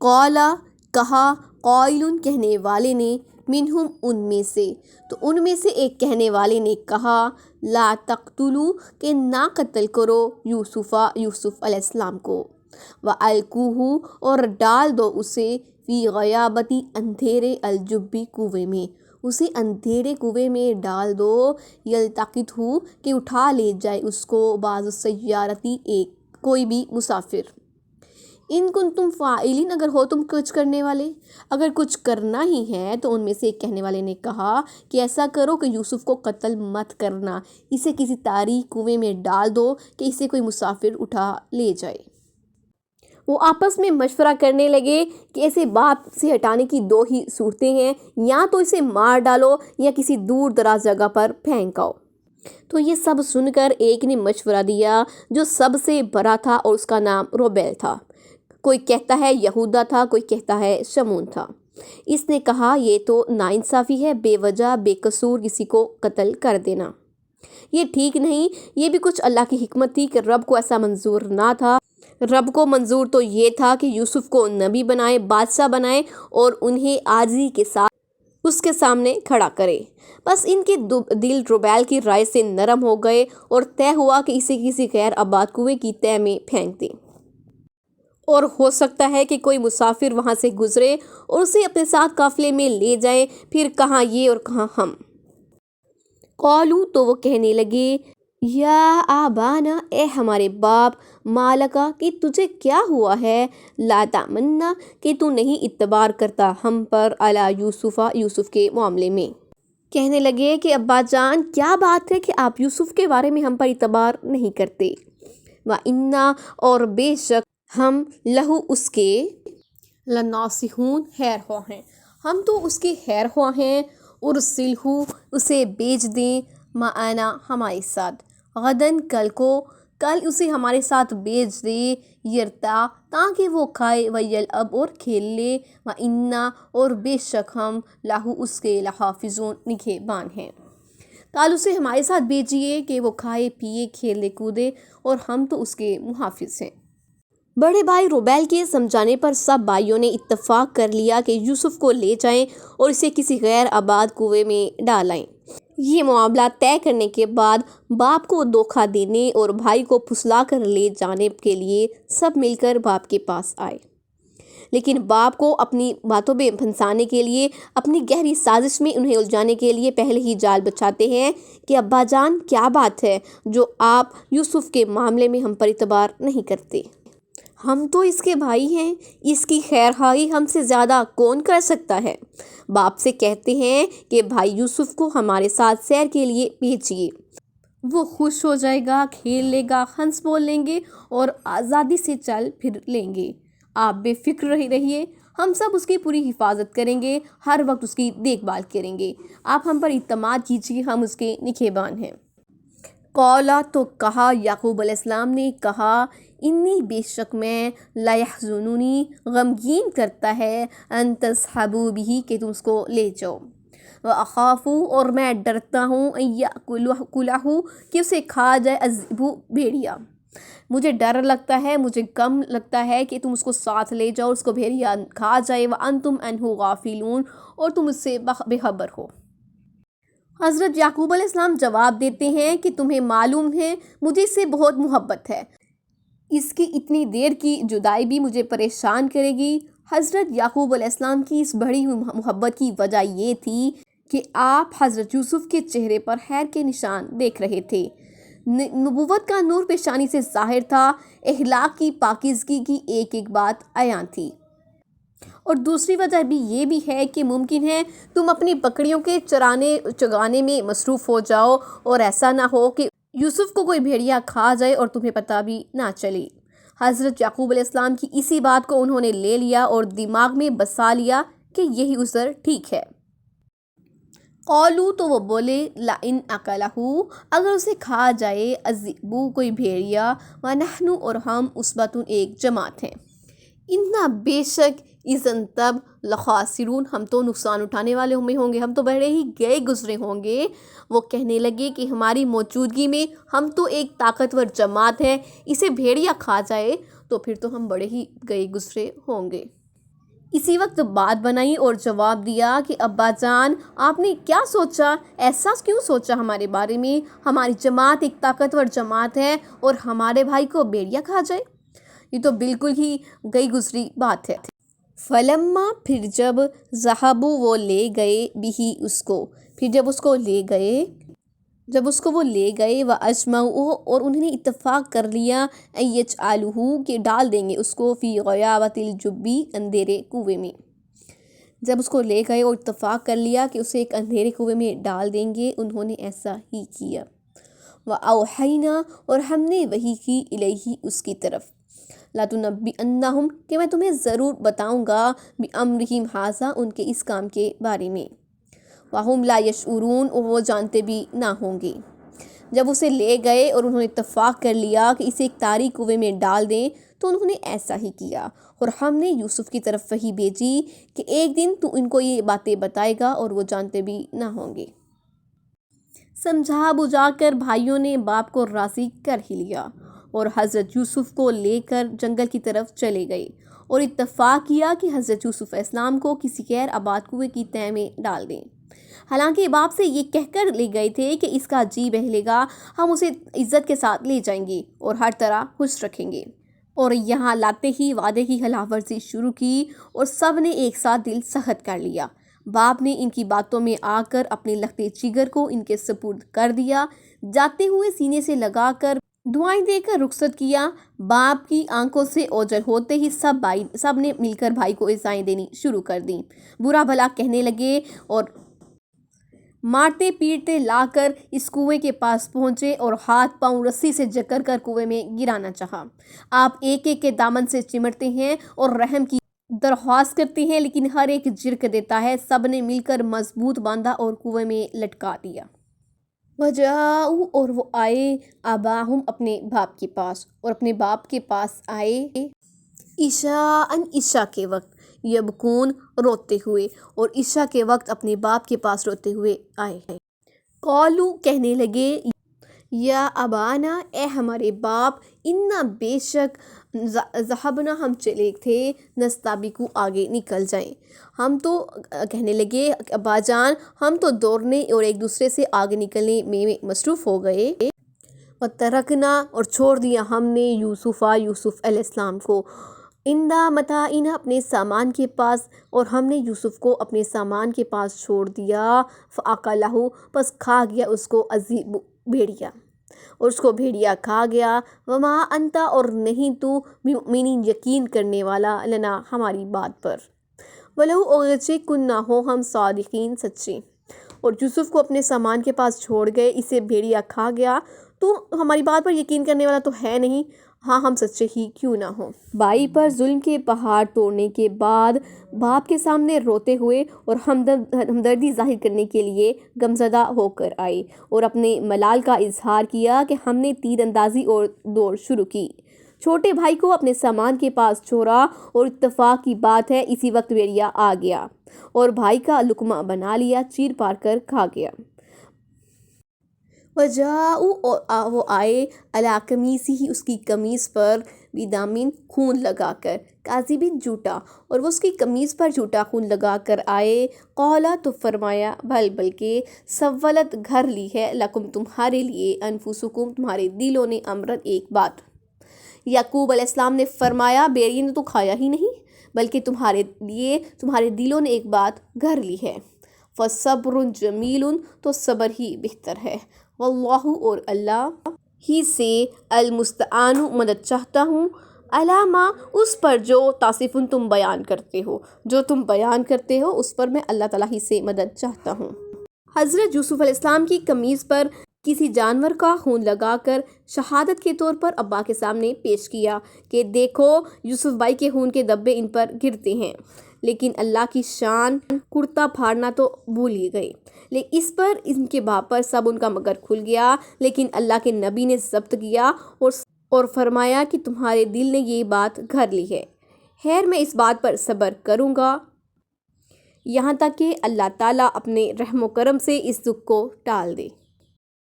قالا کہا، قائلن کہنے والے نے، منہم ان میں سے، تو ان میں سے ایک کہنے والے نے کہا، لا تقتلوا کہ نہ قتل کرو یوسف علیہ السلام کو، وَأَلْقُوهُ اور ڈال دو اسے، فی غیابتی اندھیرے، الجبی کنویں میں، اسے اندھیرے کنویں میں ڈال دو، یلتقطہ کہ اٹھا لے جائے اس کو، بعض السیارتی ایک کوئی بھی مسافر، ان کنتم فاعلین اگر ہو تم کچھ کرنے والے، اگر کچھ کرنا ہی ہے تو ان میں سے ایک کہنے والے نے کہا کہ ایسا کرو کہ یوسف کو قتل مت کرنا، اسے کسی تاریک کنویں میں ڈال دو کہ اسے کوئی مسافر اٹھا لے جائے۔ وہ آپس میں مشورہ کرنے لگے کہ ایسے باپ سے ہٹانے کی دو ہی صورتیں ہیں، یا تو اسے مار ڈالو یا کسی دور دراز جگہ پر پھینک آؤ۔ تو یہ سب سن کر ایک نے مشورہ دیا جو سب سے بڑا تھا اور اس کا نام روبیل تھا، کوئی کہتا ہے یہودا تھا، کوئی کہتا ہے شمون تھا۔ اس نے کہا یہ تو ناانصافی ہے، بے وجہ بے قصور کسی کو قتل کر دینا، یہ ٹھیک نہیں۔ یہ بھی کچھ اللہ کی حکمت تھی کہ رب کو ایسا منظور نہ تھا، رب کو منظور تو یہ تھا کہ یوسف کو نبی بنائے، بادشاہ بنائے اور انہیں عاجزی کے ساتھ اس کے سامنے کھڑا کرے۔ بس ان کے دل روبیل کی رائے سے نرم ہو گئے اور طے ہوا کہ اسے کسی غیر آباد کنویں کی تہ میں پھینک دیں، اور ہو سکتا ہے کہ کوئی مسافر وہاں سے گزرے اور اسے اپنے ساتھ قافلے میں لے جائیں، پھر کہاں یہ اور کہاں ہم۔ قالو تو وہ کہنے لگے، یا آبانا اے ہمارے باپ، مالکا کہ تجھے کیا ہوا ہے، لا تامنا کہ تو نہیں اعتبار کرتا ہم پر، علی یوسف کے معاملے میں۔ کہنے لگے کہ ابا جان کیا بات ہے کہ آپ یوسف کے بارے میں ہم پر اعتبار نہیں کرتے، وَإِنَّا اور بے شک ہم لہو اس کے، لناصحون خیر خواہ ہیں، ہم تو اس کے خیر خواہ ہیں، ارسلہ اسے بھیج دیں، معنا ہمارے ساتھ، غداً کل کو، کل اسے ہمارے ساتھ بھیج دے، یرتع تاکہ وہ کھائے، ویلعب اور کھیل لے، وَإِنَّا اور بے شک ہم لہو اس کے لحافظون نگہبان ہیں۔ کل اسے ہمارے ساتھ بھیجیے کہ وہ کھائے پیے کھیلے کودے، اور ہم تو اس کے محافظ ہیں۔ بڑے بھائی روبیل کے سمجھانے پر سب بھائیوں نے اتفاق کر لیا کہ یوسف کو لے جائیں اور اسے کسی غیر آباد کنویں میں ڈالائیں۔ یہ معاملہ طے کرنے کے بعد باپ کو دھوکہ دینے اور بھائی کو پھسلا کر لے جانے کے لیے سب مل کر باپ کے پاس آئے، لیکن باپ کو اپنی باتوں میں پھنسانے کے لیے، اپنی گہری سازش میں انہیں الجھانے کے لیے پہلے ہی جال بچھاتے ہیں کہ ابا جان کیا بات ہے جو آپ یوسف کے معاملے میں ہم پر اعتبار نہیں کرتے، ہم تو اس کے بھائی ہیں، اس کی خیر خواہی ہم سے زیادہ کون کر سکتا ہے۔ باپ سے کہتے ہیں کہ بھائی یوسف کو ہمارے ساتھ سیر کے لیے بھیجیے، وہ خوش ہو جائے گا، کھیل لے گا، ہنس بول لیں گے اور آزادی سے چل پھر لیں گے، آپ بے فکر رہیے، ہم سب اس کی پوری حفاظت کریں گے، ہر وقت اس کی دیکھ بھال کریں گے، آپ ہم پر اعتماد کیجیے، ہم اس کے نگہبان ہیں۔ قالا تو کہا، یعقوب علیہ السلام نے کہا، انی بے شک میں، لیحزننی غمگین کرتا ہے، ان تذہبوا بہ کہ تم اس کو لے جاؤ، واخاف اور میں ڈرتا ہوں، ان یاکلہ کہ اسے کھا جائے، الذئب بھیڑیا، مجھے ڈر لگتا ہے، مجھے غم لگتا ہے کہ تم اس کو ساتھ لے جاؤ، اس کو بھیڑیا کھا جائے، وانتم عنہ غافلون اور تم اس سے بے خبر ہو۔ حضرت یعقوب علیہ السلام جواب دیتے ہیں کہ تمہیں معلوم ہے مجھے اس سے بہت محبت ہے، اس کی اتنی دیر کی جدائی بھی مجھے پریشان کرے گی۔ حضرت یعقوب علیہ السلام کی اس بڑی ہوئی محبت کی وجہ یہ تھی کہ آپ حضرت یوسف کے چہرے پر خیر کے نشان دیکھ رہے تھے، نبوت کا نور پیشانی سے ظاہر تھا، اخلاق کی پاکیزگی کی ایک ایک بات عیاں تھی، اور دوسری وجہ بھی یہ بھی ہے کہ ممکن ہے تم اپنی بکریوں کے چرانے میں مصروف ہو جاؤ اور ایسا نہ ہو کہ یوسف کو کوئی بھیڑیا کھا جائے اور تمہیں پتہ بھی نہ چلے۔ حضرت یعقوب علیہ السلام کی اسی بات کو انہوں نے لے لیا اور دماغ میں بسا لیا کہ یہی عذر ٹھیک ہے۔ قالو تو وہ بولے، لئن اکلہ اگر اسے کھا جائے، الذئب کوئی بھیڑیا، ونحن اور ہم عصبۃ ایک جماعت ہیں، انا بے شک اذن تب لخاسرون ہم تو نقصان اٹھانے والے ہوں گے، ہم تو بڑے ہی گئے گزرے ہوں گے۔ وہ کہنے لگے کہ ہماری موجودگی میں ہم تو ایک طاقتور جماعت ہیں، اسے بھیڑیا کھا جائے تو پھر تو ہم بڑے ہی گئے گزرے ہوں گے۔ اسی وقت بات بنائی اور جواب دیا کہ ابا جان آپ نے کیا سوچا، ایسا کیوں سوچا ہمارے بارے میں؟ ہماری جماعت ایک طاقتور جماعت ہے اور ہمارے بھائی کو بھیڑیا کھا جائے؟ یہ تو بالکل ہی گئی گزری بات ہے۔ فلما پھر جب ذہبوا وہ لے گئے بھی اس کو، پھر جب اس کو وہ لے گئے وَأَجْمَعُوا اور انہوں نے اتفاق کر لیا يَجْعَلُوهُ کہ ڈال دیں گے اس کو فی غیابۃ الجب اندھیرے کنویں میں۔ جب اس کو لے گئے اور اتفاق کر لیا کہ اسے ایک اندھیرے کنویں میں ڈال دیں گے، انہوں نے ایسا ہی کیا۔ وَأَوْحَيْنَا اور ہم نے وحی کی الیہ اس کی طرف، لَتُنَبِّئَنَّهُمْ کہ میں تمہیں ضرور بتاؤں گا، بِأَمْرِهِمْ ھذا ان کے اس کام کے بارے میں، وَهُمْ لَا يَشْعُرُونَ اور وہ جانتے بھی نہ ہوں گے۔ جب اسے لے گئے اور انہوں نے اتفاق کر لیا کہ اسے ایک تاریک کنویں میں ڈال دیں تو انہوں نے ایسا ہی کیا، اور ہم نے یوسف کی طرف وحی بھیجی کہ ایک دن تو ان کو یہ باتیں بتائے گا اور وہ جانتے بھی نہ ہوں گے۔ سمجھا بجھا کر بھائیوں نے باپ کو راضی کر ہی لیا اور حضرت یوسف کو لے کر جنگل کی طرف چلے گئے اور اتفاق کیا کہ حضرت یوسف علیہ السلام کو کسی غیر آباد کنویں کی تہہ میں ڈال دیں۔ حالانکہ باپ سے یہ کہہ کر لے گئے تھے کہ اس کا جی بہلے گا ہم اسے عزت کے ساتھ لے جائیں گے اور ہر طرح خوش رکھیں گے، اور یہاں لاتے ہی وعدے کی خلاف ورزی شروع کی اور سب نے ایک ساتھ دل سخت کر لیا۔ باپ نے ان کی باتوں میں آ کر اپنے لختے جگر کو ان کے سپرد کر دیا، جاتے ہوئے سینے سے لگا کر دعائیں دے کر رخصت کیا۔ باپ کی آنکھوں سے اوجھل ہوتے ہی سب نے مل کر بھائی کو عزائیں دینی شروع کر دیں، برا بھلا کہنے لگے اور مارتے پیٹتے لا کر اس کنویں کے پاس پہنچے اور ہاتھ پاؤں رسی سے جکڑ کر کنویں میں گرانا چاہا۔ آپ ایک ایک کے دامن سے چمٹتے ہیں اور رحم کی درخواست کرتے ہیں، لیکن ہر ایک جھڑک دیتا ہے۔ سب نے مل کر مضبوط باندھا اور کنویں میں لٹکا دیا۔ وَجَاءُوا اور وہ آئے آباہم اپنے باپ کے پاس، اور اپنے باپ کے پاس آئے عشاء کے وقت، یبکون روتے ہوئے، اور عشاء کے وقت اپنے باپ کے پاس روتے ہوئے آئے۔ قالوا کہنے لگے یا ابانا اے ہمارے باپ، انا بے شک ذہبنا ہم چلے تھے نستبقوا آگے نکل جائیں، ہم تو کہنے لگے ابا جان ہم تو دوڑنے اور ایک دوسرے سے آگے نکلنے میں مصروف ہو گئے۔ وترکنا اور چھوڑ دیا ہم نے یوسف علیہ السلام کو عند متاعنا اپنے سامان کے پاس، اور ہم نے یوسف کو اپنے سامان کے پاس چھوڑ دیا۔ فاکلہ پس کھا گیا اس کو الذئب بھیڑیا، اور اس کو بھیڑیا کھا گیا۔ وما انت اور نہیں تو بمؤمن یقین کرنے والا لنا ہماری بات پر، ولو اگرچہ کنا ہو ہم صادقین سچے۔ اور یوسف کو اپنے سامان کے پاس چھوڑ گئے، اسے بھیڑیا کھا گیا، تو ہماری بات پر یقین کرنے والا تو ہے نہیں، ہاں ہم سچے ہی کیوں نہ ہوں۔ بھائی پر ظلم کے پہاڑ توڑنے کے بعد باپ کے سامنے روتے ہوئے اور ہمدردی ظاہر کرنے کے لیے غمزدہ ہو کر آئے اور اپنے ملال کا اظہار کیا کہ ہم نے تیر اندازی اور دوڑ شروع کی۔ چھوٹے بھائی کو اپنے سامان کے پاس چھوڑا اور اتفاق کی بات ہے اسی وقت بھیڑیا آ گیا اور بھائی کا لقمہ بنا لیا، چیر پار کر کھا گیا۔ وجاءوا اور وہ آئے علی قمیصہ اس کی قمیص پر بدم خون لگا کر، کاذب جھوٹا، اور وہ اس کی قمیص پر جھوٹا خون لگا کر آئے۔ قالا تو فرمایا بلکہ سولت گھر لی ہے لکم تمہارے لیے انفسکم تمہارے دلوں نے امرن ایک بات۔ یعقوب علیہ السلام نے فرمایا بھیڑیے نے تو کھایا ہی نہیں بلکہ تمہارے لیے تمہارے دلوں نے ایک بات گھر لی ہے۔ فصبر جمیل تو صبر ہی بہتر ہے، واللہ اور اللہ ہی سے المستعان مدد چاہتا ہوں، علی ما اس پر جو تصفون تم بیان کرتے ہو، جو تم بیان کرتے ہو اس پر میں اللہ تعالیٰ ہی سے مدد چاہتا ہوں۔ حضرت یوسف علیہ السلام کی قمیص پر کسی جانور کا خون لگا کر شہادت کے طور پر ابا کے سامنے پیش کیا کہ دیکھو یوسف بھائی کے خون کے دھبے ان پر گرتے ہیں، لیکن اللہ کی شان کرتا پھاڑنا تو بھول ہی گئے، لیکن اس پر ان کے باپ پر سب ان کا مگر کھل گیا، لیکن اللہ کے نبی نے ضبط کیا اور فرمایا کہ تمہارے دل نے یہ بات گھر لی ہے، خیر میں اس بات پر صبر کروں گا یہاں تک کہ اللہ تعالیٰ اپنے رحم و کرم سے اس دکھ کو ٹال دے۔